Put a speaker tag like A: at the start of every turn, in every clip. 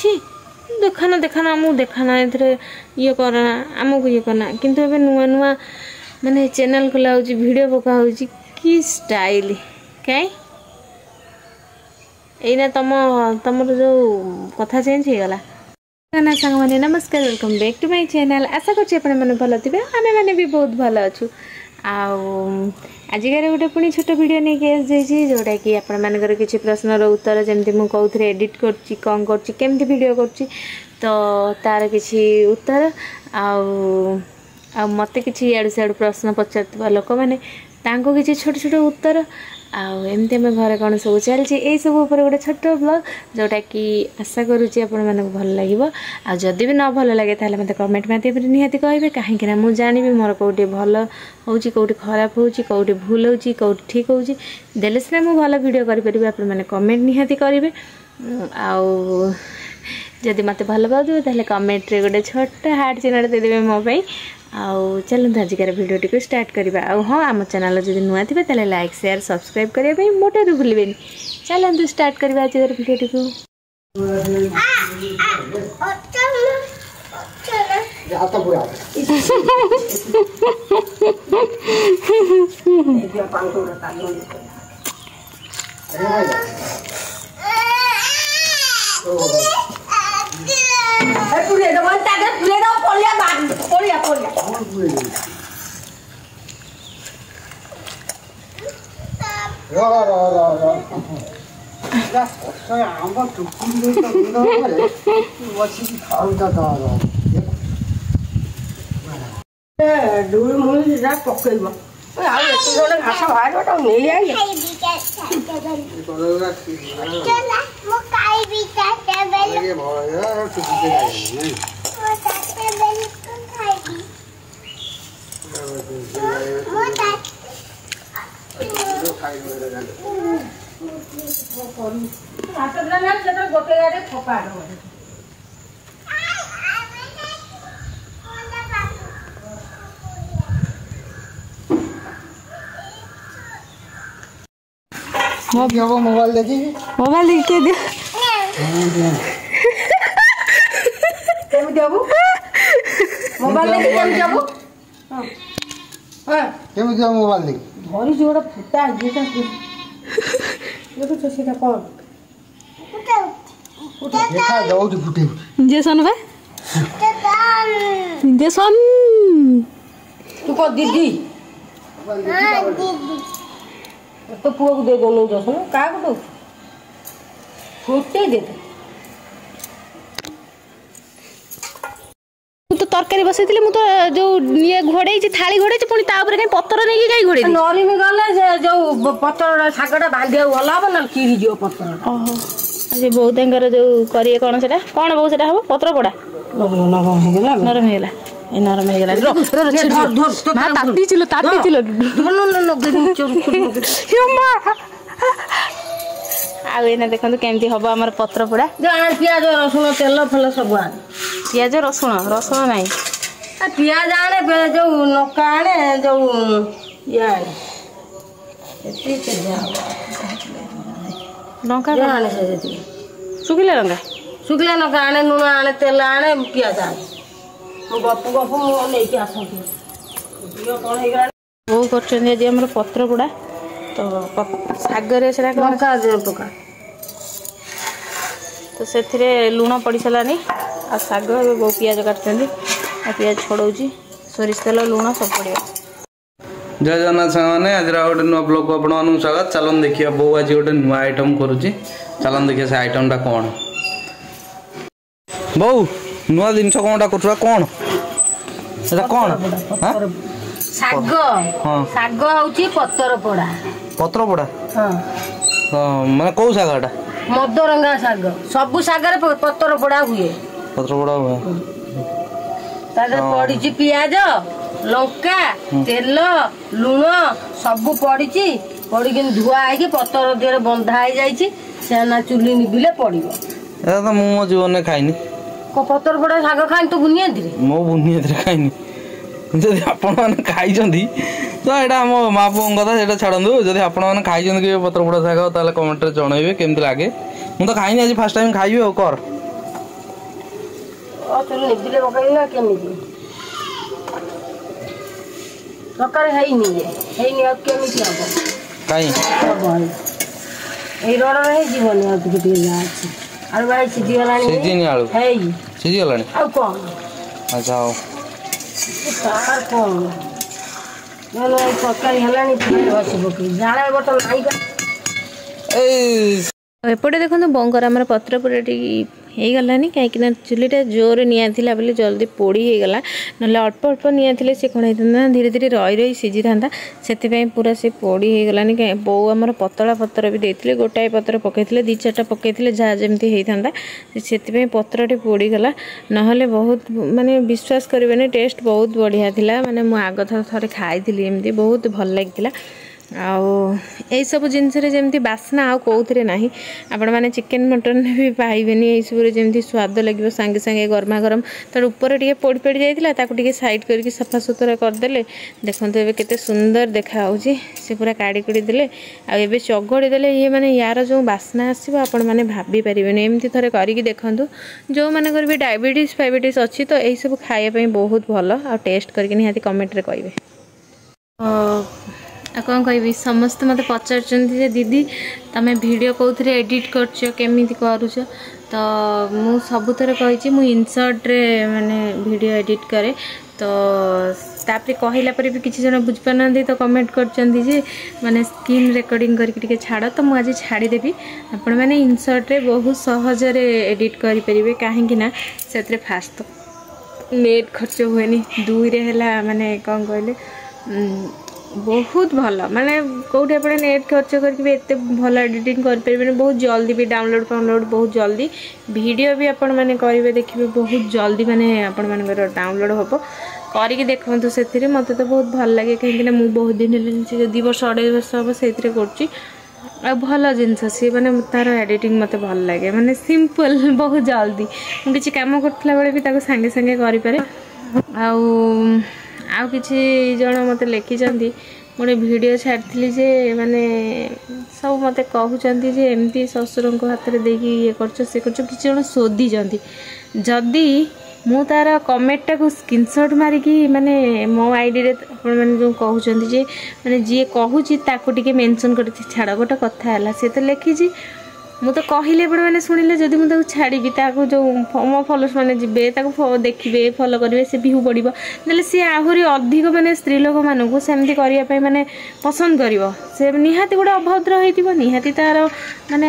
A: छी देखाना देखाना आमको देखाना ए ये करना आमको ये करना किंतु ए नुआ नुआ माने चैनल खोला होची वीडियो पका होची की स्टाइल काई एना तमर जो कथा चेंज हो गला ना सांग माने नमस्कार welcome back to my channel आशा करछि आपण माने भलो थिबे आमे माने भी बहुत भलो अछु आजिकार गोटे पुणी छोट वीडियो नहीं के जोटा कि आपण मानकर किसी प्रश्नर उत्तर जमती मु कौन एडिट करछि कौन करछि केमती वीडियो करछि तो तार किसी उत्तर आ मते किसी इाड़ू सियाड़ू प्रश्न पचार लोक मैंने तांको किसी छोट छोट उत्तर आमती आम घर कौन सब चलती यही सब गोटे छोट ब्लॉग जोटा कि आशा करुँच आपण मानक भल लगे आदि भी न भल लगे ताले मते कमेंट माध्यम निहाती कहे कहीं मुझे जानी मोर कौटी भल होची कौटी खराब होची कौटी भूल होची कौटी ठीक होची देले सिना मु भल वीडियो करि परिबे आपण माने कमेंट निहाती करिवे जदि मते भल पाउथबे ताले कमेंट रे गोटे छोट हार्ट चिन्ह दे देबे मो पई चलते आजिकार भिडियो को स्टार्ट करवा हाँ आम चैनल जब नुआ थे ताले लाइक शेयर सब्सक्राइब करने मोटे भूलें चलते स्टार्ट करवा आजिकार भिडियो को
B: डूल मूल पकड़ घास बाहर नहीं आई गोटे गाड़ी फका मोबाइल देखी के दे मोबाइल मोबाइल देख धरी जो फुटा देखो सीधा कौन देखा जाऊँ फुटे
A: इंजेक्शन बे इंजेक्शन
B: तू को दीदी तो पुआ को दे दो इंजेक्शन का को फुटे दे
A: तो तरकारी बसई मु तो जो ये घोड़े थाली घोड़े पुणी कहीं पतर नहीं कहीं घोड़े
B: नरी में गले जो पतर शागटा बांधिया भल हम ना चिरी जो पतर
A: बहुत जो करिए कौन से कौन बहु से हम पत्र पोड़ा नरम होगा नरम होगा देखो केमती हम आम पत्र पोड़ा
B: पियाज रसुण तेल फल सब
A: पियाज रसुण रसुण नाई
B: पियाज आने जो नका आने जो ये आने
A: लंका
B: आने
A: शुखिला लंका
B: शुखिला लंका आने लुण आने तेल आने पियाज आने गप गप मुझे आस
A: कौन कर पत्र पोड़ा तो सागर से
B: लंका पका
A: तो से लुण पड़ सारानी आ साग बहु पियाज काटते पियाज छड़ाऊँ सोरिष तेल लुण सब पड़े
C: जय जगन्नाथ साने आज गोटे नुआ ब्लॉग को आपण स्वागत चलन देखिए बो आज गोटे नुआ आइटम करुच्ची चलन देखिए से आइटमटा कौन बो नुआ जिनस कौनटा कर कौन कौन
B: साग साग होची पत्तर पोड़ा
C: माने कौ सागटा
B: मदरंगा साग सब सागर पत्तर पोड़ा हुए पड़ी पियाज लंका तेल लुण सब पड़ी पड़ी धुआ है पतर देह बंधा हो चुली निबिले पड़ो
C: तो मो जीवन खाइनी
B: पतर पोड़ा साग खाई तो बुनियादी
C: मो बुनियादी खाइनी जदि आपण मैंने खाई तो यहाँ मो माँ पुओं कथा से छाड़ू जदि आपण मैंने खाई कि पत्र पोड़ा साग ताले कमेंट रे जनइबे केमती लगे मु तो खाइनी आज फर्स्ट टाइम खाइबे और कर
B: ଚୁଲି ନିଭିଲେ ପକେଇବି ନା କେମିତି ତରକାରୀ ହେଇନି ଆଉ କେମିତି ହବ
C: କାଇଁ
B: ହବ ଏଇ ରଡ଼ରେ ହେଇଯିବନି ଆଉ ଟିକେ ଟିକେ ଯାହା ଅଛି ଆଳୁ ଭାଇ
C: ସିଝିନି ଆଳୁ
B: ହେଇ
C: ସିଝିଗଲାଣି
B: ଆଉ କ'ଣ
C: ଆଚ୍ଛା ହଉ
B: ତାର କ'ଣ ଏଇ ତରକାରୀ ହେଲାଣି ବସି ପକେଇ ଜାଳ ଗୋଟେ ନାହିଁ
C: ଏଇ
A: ଏପଟେ ଦେଖନ୍ତୁ ବୋଉଙ୍କର ଆମର ପତ୍ର ପୁରା ଟିକେ ହେଇଗଲାନି କାହିଁକିନା ଚୁଲିଟା ଜୋରରେ ନିଆଁ ଥିଲା ବୋଲି ଜଲ୍ଦି ପୋଡ଼ି ହେଇଗଲା ନହେଲେ ଅଳ୍ପ ଅଳ୍ପ ନିଆଁ ଥିଲେ ସେ କ'ଣ ହେଇଥାନ୍ତା ଧୀରେ ଧୀରେ ରହି ସିଝିଥାନ୍ତା ସେଥିପାଇଁ ପୁରା ସେ ପୋଡ଼ି ହେଇଗଲାନି ବୋଉ ଆମର ପତଳା ପତ୍ର ବି ଦେଇଥିଲେ ଗୋଟାଏ ପତ୍ର ପକାଇଥିଲେ 2-4ଟା ପକାଇଥିଲେ ଯାହା ଯେମିତି ହେଇଥାନ୍ତା ସେଥିପାଇଁ ପତ୍ରଟି ପୋଡ଼ିଗଲା ନହେଲେ ବହୁତ ମାନେ ବିଶ୍ୱାସ କରିବେନି ଟେଷ୍ଟ ବହୁତ ବଢ଼ିଆ ଥିଲା ମାନେ ମୁଁ ଆଗ ଥରେ ଖାଇଥିଲି ଏମିତି ବହୁତ ଭଲ ଲାଗିଥିଲା ଆଉ ଏଇସବୁ ଜିନିଷରେ ଯେମିତି ବାସ୍ନା ଆଉ କେଉଁଥିରେ ନାହିଁ ଆପଣମାନେ ଚିକେନ୍ ମଟନ୍ରେ ବି ପାଇବେନି ଏଇସବୁରେ ଯେମିତି ସ୍ୱାଦ ଲାଗିବ ସାଙ୍ଗେ ସାଙ୍ଗେ ଗରମା ଗରମ ତାର ଉପରେ ଟିକେ ପୋଡ଼ି ପୋଡ଼ି ଯାଇଥିଲା ତାକୁ ଟିକେ ସାଇଡ଼୍ କରିକି ସଫାସୁତୁରା କରିଦେଲେ ଦେଖନ୍ତୁ ଏବେ କେତେ ସୁନ୍ଦର ଦେଖାହେଉଛି ସେ ପୁରା କାଢ଼ି କୁଡ଼ି ଦେଲେ ଆଉ ଏବେ ଚଗଡ଼ି ଦେଲେ ଇଏ ମାନେ ୟାର ଯେଉଁ ବାସ୍ନା ଆସିବ ଆପଣମାନେ ଭାବି ପାରିବେନି ଏମିତି ଥରେ କରିକି ଦେଖନ୍ତୁ ଯେଉଁମାନଙ୍କର ବି ଡାଇବେଟିସ୍ ଅଛି ତ ଏଇସବୁ ଖାଇବା ପାଇଁ ବହୁତ ଭଲ ଆଉ ଟେଷ୍ଟ କରିକି ନିହାତି କମେଣ୍ଟରେ କହିବେ ଆଉ କ'ଣ କହିବି ସମସ୍ତେ ମୋତେ ପଚାରୁଛନ୍ତି ଯେ ଦିଦି ତମେ ଭିଡ଼ିଓ କେଉଁଥିରେ ଏଡ଼ିଟ୍ କରୁଛ କେମିତି କରୁଛ ତ ମୁଁ ସବୁଥର କହିଛି ମୁଁ ଇନସର୍ଟରେ ମାନେ ଭିଡ଼ିଓ ଏଡ଼ିଟ୍ କରେ ତ ତାପରେ କହିଲା ପରେ ବି କିଛି ଜଣ ବୁଝିପାରୁନାହାନ୍ତି ତ କମେଣ୍ଟ କରୁଛନ୍ତି ଯେ ମାନେ ସ୍କ୍ରିନ୍ ରେକର୍ଡ଼ିଂ କରିକି ଟିକେ ଛାଡ଼ ତ ମୁଁ ଆଜି ଛାଡ଼ିଦେବି ଆପଣମାନେ ଇନସର୍ଟରେ ବହୁତ ସହଜରେ ଏଡ଼ିଟ୍ କରିପାରିବେ କାହିଁକି ନା ସେଥିରେ ଫାଷ୍ଟ ନେଟ୍ ଖର୍ଚ୍ଚ ହୁଏନି 2ରେ ହେଲା ମାନେ କ'ଣ କହିଲେ ବହୁତ ଭଲ ମାନେ କେଉଁଠି ଆପଣ ନେଟ୍ ଖର୍ଚ୍ଚ କରିକି ବି ଏତେ ଭଲ ଏଡ଼ିଟିଂ କରିପାରିବେନି ବହୁତ ଜଲ୍ଦି ବି ଡାଉନଲୋଡ଼ ବହୁତ ଜଲ୍ଦି ଭିଡ଼ିଓ ବି ଆପଣମାନେ କରିବେ ଦେଖିବେ ବହୁତ ଜଲ୍ଦି ମାନେ ଆପଣମାନଙ୍କର ଡାଉନଲୋଡ଼ ହେବ କରିକି ଦେଖନ୍ତୁ ସେଥିରେ ମୋତେ ତ ବହୁତ ଭଲ ଲାଗେ କାହିଁକିନା ମୁଁ ବହୁତ ଦିନ ହେଲାଣି 2 ବର୍ଷ 2.5 ବର୍ଷ ହେବ ସେଇଥିରେ କରୁଛି ଆଉ ଭଲ ଜିନିଷ ସିଏ ମାନେ ତାର ଏଡ଼ିଟିଂ ମୋତେ ଭଲ ଲାଗେ ମାନେ ସିମ୍ପଲ୍ ବହୁତ ଜଲ୍ଦି ମୁଁ କିଛି କାମ କରୁଥିଲା ବେଳେ ବି ତାକୁ ସାଙ୍ଗେ ସାଙ୍ଗେ କରିପାରେ ଆଉ କିଛି ଜଣ ମୋତେ ଲେଖିଛନ୍ତି ମୁଁ ଗୋଟେ ଭିଡ଼ିଓ ଛାଡ଼ିଥିଲି ଯେ ମାନେ ସବୁ ମୋତେ କହୁଛନ୍ତି ଯେ ଏମିତି ଶ୍ୱଶୁରଙ୍କ ହାତରେ ଦେଇକି ଇଏ କରୁଛ ସେ କରୁଛ କିଛି ଜଣ ଶୋଧିଛନ୍ତି ଯଦି ମୁଁ ତାର କମେଣ୍ଟଟାକୁ ସ୍କ୍ରିନଶଟ୍ ମାରିକି ମାନେ ମୋ ଆଇଡ଼ିରେ ଆପଣମାନେ ଯେଉଁ କହୁଛନ୍ତି ଯେ ମାନେ ଯିଏ କହୁଛି ତାକୁ ଟିକେ ମେନସନ୍ କରିଛି ଛାଡ଼ ଗୋଟେ କଥା ହେଲା ସେ ତ ଲେଖିଛି ମୁଁ ତ କହିଲି ଆପଣମାନେ ଶୁଣିଲେ ଯଦି ମୁଁ ତାକୁ ଛାଡ଼ିବି ତାକୁ ଯେଉଁ ମୋ ଫଲୋର୍ସ ମାନେ ଯିବେ ତାକୁ ଦେଖିବେ ଫଲୋ କରିବେ ସେ ଭିଉ ବଢ଼ିବ ନହେଲେ ସିଏ ଆହୁରି ଅଧିକ ମାନେ ସ୍ତ୍ରୀ ଲୋକମାନଙ୍କୁ ସେମିତି କରିବା ପାଇଁ ମାନେ ପସନ୍ଦ କରିବ ସେ ନିହାତି ଗୋଟେ ଅଭଦ୍ର ହେଇଥିବ ନିହାତି ତାର ମାନେ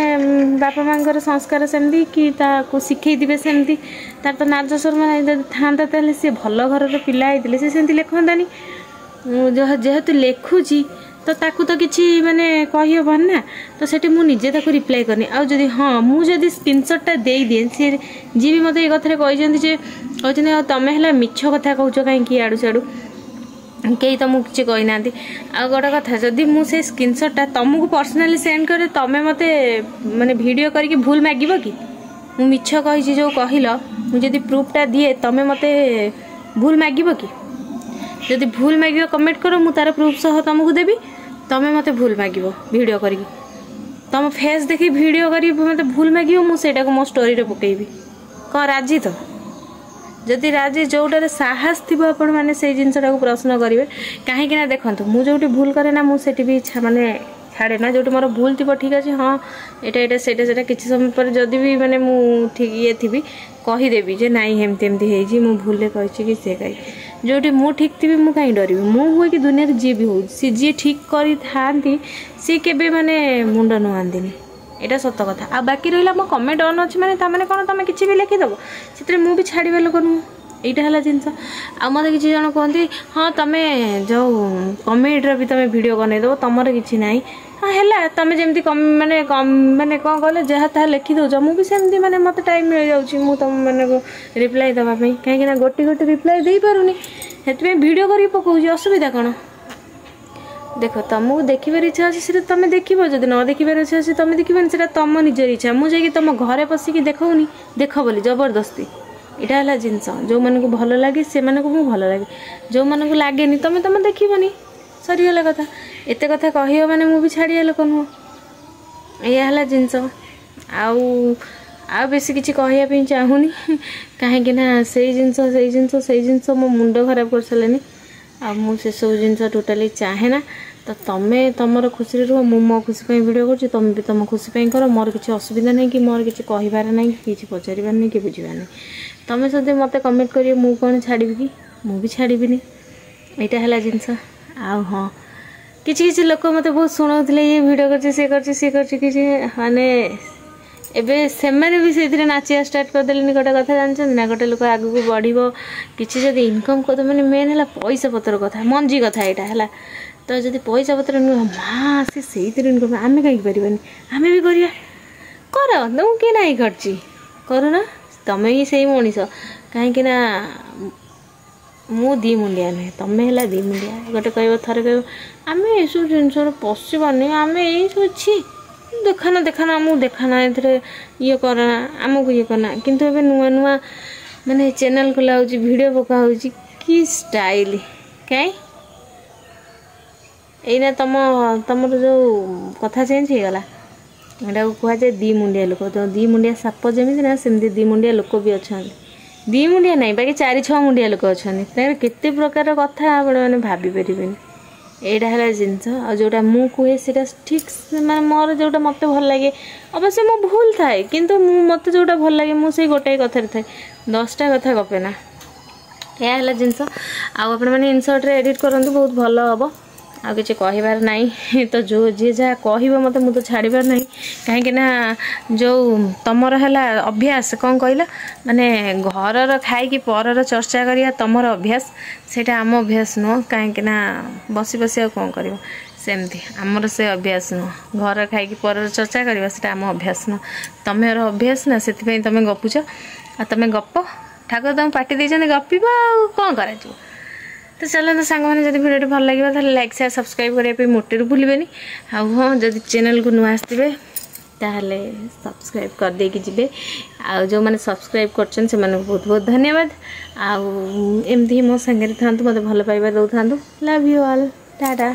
A: ବାପା ମାଆଙ୍କର ସଂସ୍କାର ସେମିତି କି ତାକୁ ଶିଖେଇଥିବେ ସେମିତି ତାର ତ ନାଜ ଶର୍ମା ଯଦି ଥାନ୍ତା ତାହେଲେ ସିଏ ଭଲ ଘରର ପିଲା ହେଇଥିଲେ ସେ ସେମିତି ଲେଖନ୍ତାନି ମୁଁ ଯେହେତୁ ଲେଖୁଛି ତ ତାକୁ ତ କିଛି ମାନେ କହିହେବନି ନା ତ ସେଠି ମୁଁ ନିଜେ ତାକୁ ରିପ୍ଲାଏ କରିନି ଆଉ ଯଦି ହଁ ମୁଁ ଯଦି ସ୍କ୍ରିନଶଟ୍ଟା ଦେଇଦିଏ ସିଏ ଯିଏ ବି ମୋତେ ଏ କଥାରେ କହିଛନ୍ତି ଯେ କହୁଛନ୍ତି ଆଉ ତମେ ହେଲା ମିଛ କଥା କହୁଛ କାହିଁକି ଆଡ଼ୁ ସିଆଡ଼ୁ କେହି ତମକୁ କିଛି କହିନାହାନ୍ତି ଆଉ ଗୋଟେ କଥା ଯଦି ମୁଁ ସେ ସ୍କ୍ରିନଶଟ୍ଟା ତମକୁ ପର୍ସନାଲି ସେଣ୍ଡ କରେ ତମେ ମୋତେ ମାନେ ଭିଡ଼ିଓ କରିକି ଭୁଲ ମାଗିବ କି ମୁଁ ମିଛ କହିଛି ଯେଉଁ କହିଲ ମୁଁ ଯଦି ପ୍ରୁଫ୍ଟା ଦିଏ ତମେ ମୋତେ ଭୁଲ ମାଗିବ କି ଯଦି ଭୁଲ ମାଗିବ କମେଣ୍ଟ କର ମୁଁ ତାର ପ୍ରୁଫ୍ ସହ ତମକୁ ଦେବି ତମେ ମୋତେ ଭୁଲ ମାଗିବ ଭିଡ଼ିଓ କରିକି ତମ ଫେସ୍ ଦେଖି ଭିଡ଼ିଓ କରିକି ମୋତେ ଭୁଲ ମାଗିବ ମୁଁ ସେଇଟାକୁ ମୋ ଷ୍ଟୋରିରେ ପକାଇବି କ'ଣ ରାଜି ତ ଯଦି ରାଜି ଯେଉଁଟାରେ ସାହସ ଥିବ ଆପଣମାନେ ସେଇ ଜିନିଷଟାକୁ ପ୍ରଶ୍ନ କରିବେ କାହିଁକିନା ଦେଖନ୍ତୁ ମୁଁ ଯେଉଁଠି ଭୁଲ କରେ ନା ମୁଁ ସେଠି ବି ମାନେ ଛାଡ଼େ ନା ଯେଉଁଠି ମୋର ଭୁଲ ଥିବ ଠିକ୍ ଅଛି ହଁ ଏଇଟା ସେଇଟା କିଛି ସମୟ ପରେ ଯଦି ବି ମାନେ ମୁଁ ଠିକ୍ ଇଏ ଥିବି କହିଦେବି ଯେ ନାଇଁ ଏମିତି ହେଇଛି ମୁଁ ଭୁଲରେ କହିଛି କି ସେ କାହିଁ ଯେଉଁଠି ମୁଁ ଠିକ୍ ଥିବି ମୁଁ କାହିଁ ଡରିବି ମୁଁ ହୁଏ କି ଦୁନିଆରେ ଯିଏ ବି ହଉ ସିଏ ଯିଏ ଠିକ୍ କରିଥାନ୍ତି ସିଏ କେବେ ମାନେ ମୁଣ୍ଡ ନୁଆନ୍ତିନି ଏଇଟା ସତ କଥା ଆଉ ବାକି ରହିଲା ମୋ କମେଣ୍ଟ ଅନ୍ ଅଛି ମାନେ ତାମାନେ କ'ଣ ତମେ କିଛି ବି ଲେଖିଦେବ ସେଥିରେ ମୁଁ ବି ଛାଡ଼ିବା ଲୋକ ନୁହଁ এইটা হল জিনিস আর মতো কিছু জন কুহতি হ্যাঁ তুমি যে কমেডির বি তুমি ভিডিও বনাইদেব তোমার কিছু না হ্যাঁ হল তুমি যেমনি মানে মানে কম কলে যা তা লেখি দেছ মু বি সেমতি মানে মতো টাইম মিলে যাচ্ছি মু তুম মানে রিপ্লাই দেওয়া কী গোটি গোটি রিপ্লাই ଦେଇପାରୁନି ସେଥିପାଇଁ ভিডিও করি পকাউছি অসুবিধা কোণ দেখ তুমକୁ ଦେଖିବାର ইচ্ছা ଅଛି সেটা তুমি দেখিব যদি ন দেখিবার ইচ্ছা আছে তুমি দেখিবনি সেটা তুম নিজের ইচ্ছা মু যাই তুম ঘরে বসিকি দেখুনি দেখ বলি জবরদস্তি এটা হল জিনিস যে ভাল লাগে সে ভাল লাগে যে লাগেনি তুমি তুমি দেখবনি সরিগলা কথা এতে কথা কহিও মানে মু বি ছাড়িয়া লোক নুহ এয়া হল জিনিস ଆଉ ବେଶୀ କିଛି କହିବା ପାଇଁ ଚାହୁଁନି କାହିଁକି ନା ସେଇ ଜିନିଷ ମୋ ମୁଣ୍ଡ ଖରାପ କରିସାରିଲାନି ଆଉ ମୁଁ ସେସବୁ ଜିନିଷ ଟୋଟାଲି ଚାହେଁ ନା। ତ ତମେ ତମର ଖୁସିରେ ରୁହ, ମୁଁ ମୋ ଖୁସି ପାଇଁ ଭିଡ଼ିଓ କରୁଛି, ତମେ ବି ତମ ଖୁସି ପାଇଁ କର। ମୋର କିଛି ଅସୁବିଧା ନାହିଁ କି ମୋର କିଛି କହିବାର ନାହିଁ କି କିଛି ପଚାରିବାର ନାହିଁ କି ବୁଝିବାର ନାହିଁ। ତମେ ଯଦି ମୋତେ କମେଣ୍ଟ କରିବ ମୁଁ କ'ଣ ଛାଡ଼ିବି କି? ମୁଁ ବି ଛାଡ଼ିବିନି। ଏଇଟା ହେଲା ଜିନିଷ। ଆଉ ହଁ, କିଛି ଲୋକ ମୋତେ ବହୁତ ଶୁଣାଉଥିଲେ ଇଏ ଭିଡ଼ିଓ କରୁଛି ସିଏ କରୁଛି କିଛି ମାନେ ଏବେ ସେମାନେ ବି ସେଇଥିରେ ନାଚିବା ଷ୍ଟାର୍ଟ କରିଦେଲେନି। ଗୋଟେ କଥା ଜାଣିଛନ୍ତି ନା, ଗୋଟେ ଲୋକ ଆଗକୁ ବଢ଼ିବ କିଛି ଯଦି ଇନକମ୍ କରିବ ମାନେ ମେନ୍ ହେଲା ପଇସା ପତ୍ର କଥା, ମଞ୍ଜି କଥା ଏଇଟା ହେଲା। ତ ଯଦି ପଇସା ପତ୍ର ନୁହଁ ମା ସେ ସେଇଥିରେ ଇନକମ୍, ଆମେ କାହିଁକି ପାରିବାନି? ଆମେ ବି କରିବା। କର, ମୁଁ କିଏ ନାହିଁ କରିଛି, କରୁନା। ତମେ ହିଁ ସେଇ ମଣିଷ। କାହିଁକି ନା ମୁଁ ଦି ମୁଣ୍ଡିଆ ନୁହେଁ, ତମେ ହେଲା ଦି ମୁଣ୍ଡିଆ। ଗୋଟେ କହିବ ଥରେ କହିବ ଆମେ ଏସବୁ ଜିନିଷରେ ପଶିବାନି, ଆମେ ଏଇସବୁ ଅଛି ଦେଖାନା ଆମକୁ ଦେଖାନା, ଏଥିରେ ଇଏ କରନା, ଆମକୁ ଇଏ କରନା। କିନ୍ତୁ ଏବେ ନୂଆ ମାନେ ଚ୍ୟାନେଲ୍ ଖୋଲା ହେଉଛି, ଭିଡ଼ିଓ ପକା ହେଉଛି, କି ଷ୍ଟାଇଲ୍ କାଇଁ ଏଇନା ତମର ଯେଉଁ କଥା ଚେଞ୍ଜ ହେଇଗଲା। ଏଟାକୁ କୁହାଯାଏ ଦି ମୁଣ୍ଡିଆ ଲୋକ। ତ ଦି ମୁଣ୍ଡିଆ ସାପ ଯେମିତି ନା ସେମିତି ଦି ମୁଣ୍ଡିଆ ଲୋକ ବି ଅଛନ୍ତି। ଦି ମୁଣ୍ଡିଆ ନାହିଁ, ବାକି 4-6 ମୁଣ୍ଡିଆ ଲୋକ ଅଛନ୍ତି। ତାଙ୍କର କେତେ ପ୍ରକାର କଥା ଆପଣମାନେ ଭାବିପାରିବେନି। ଏଇଟା ହେଲା ଜିନିଷ। ଆଉ ଯେଉଁଟା ମୁଁ କୁହେ ସେଇଟା ଠିକ୍, ମାନେ ମୋର ଯେଉଁଟା ମୋତେ ଭଲ ଲାଗେ, ଅବଶ୍ୟ ମୁଁ ଭୁଲ ଥାଏ କିନ୍ତୁ ମୋତେ ଯେଉଁଟା ଭଲ ଲାଗେ ମୁଁ ସେଇ ଗୋଟାଏ କଥାରେ ଥାଏ, 10ଟା କଥା ଗପେ ନା। ଏହା ହେଲା ଜିନିଷ। ଆଉ ଆପଣମାନେ ଇନସର୍ଟରେ ଏଡ଼ିଟ୍ କରନ୍ତୁ, ବହୁତ ଭଲ ହେବ। ଆଉ କିଛି କହିବାର ନାହିଁ। ତ ଯିଏ ଯାହା କହିବ ମୋତେ, ମୁଁ ତ ଛାଡ଼ିବାର ନାହିଁ। କାହିଁକି ନା ଯେଉଁ ତମର ହେଲା ଅଭ୍ୟାସ, କ'ଣ କହିଲ, ମାନେ ଘରର ଖାଇକି ପରର ଚର୍ଚ୍ଚା କରିବା ତମର ଅଭ୍ୟାସ, ସେଇଟା ଆମ ଅଭ୍ୟାସ ନୁହଁ। କାହିଁକି ନା ବସି ଆଉ କ'ଣ କରିବ, ସେମିତି ଆମର ସେ ଅଭ୍ୟାସ ନୁହଁ। ଘର ଖାଇକି ପରର ଚର୍ଚ୍ଚା କରିବା ସେଇଟା ଆମ ଅଭ୍ୟାସ ନୁହଁ, ତମର ଅଭ୍ୟାସ ନା। ସେଥିପାଇଁ ତମେ ଗପୁଛ। ଆଉ ତମେ ଗପ, ଠାକୁର ତମେ ପାଟି ଦେଇଛନ୍ତି ଗପିବ, ଆଉ କ'ଣ କରାଯିବ। ତ ଚାଲନ୍ତୁ ସାଙ୍ଗମାନେ, ଯଦି ଭିଡ଼ିଓଟି ଭଲ ଲାଗିବ ତାହେଲେ ଲାଇକ୍ ସେୟାର ସବସ୍କ୍ରାଇବ୍ କରିବା ପାଇଁ ମୋଟେରୁ ଭୁଲିବେନି। ଆଉ ହଁ, ଯଦି ଚ୍ୟାନେଲକୁ ନୂଆ ଆସିଥିବେ ତାହେଲେ ସବସ୍କ୍ରାଇବ୍ କରିଦେଇକି ଯିବେ। ଆଉ ଯେଉଁମାନେ ସବସ୍କ୍ରାଇବ୍ କରିଛନ୍ତି ସେମାନଙ୍କୁ ବହୁତ ବହୁତ ଧନ୍ୟବାଦ। ଆଉ ଏମିତି ହିଁ ମୋ ସାଙ୍ଗରେ ଥାଆନ୍ତୁ, ମୋତେ ଭଲ ପାଇବା ଦେଉଥାନ୍ତୁ। Love you all, Tata.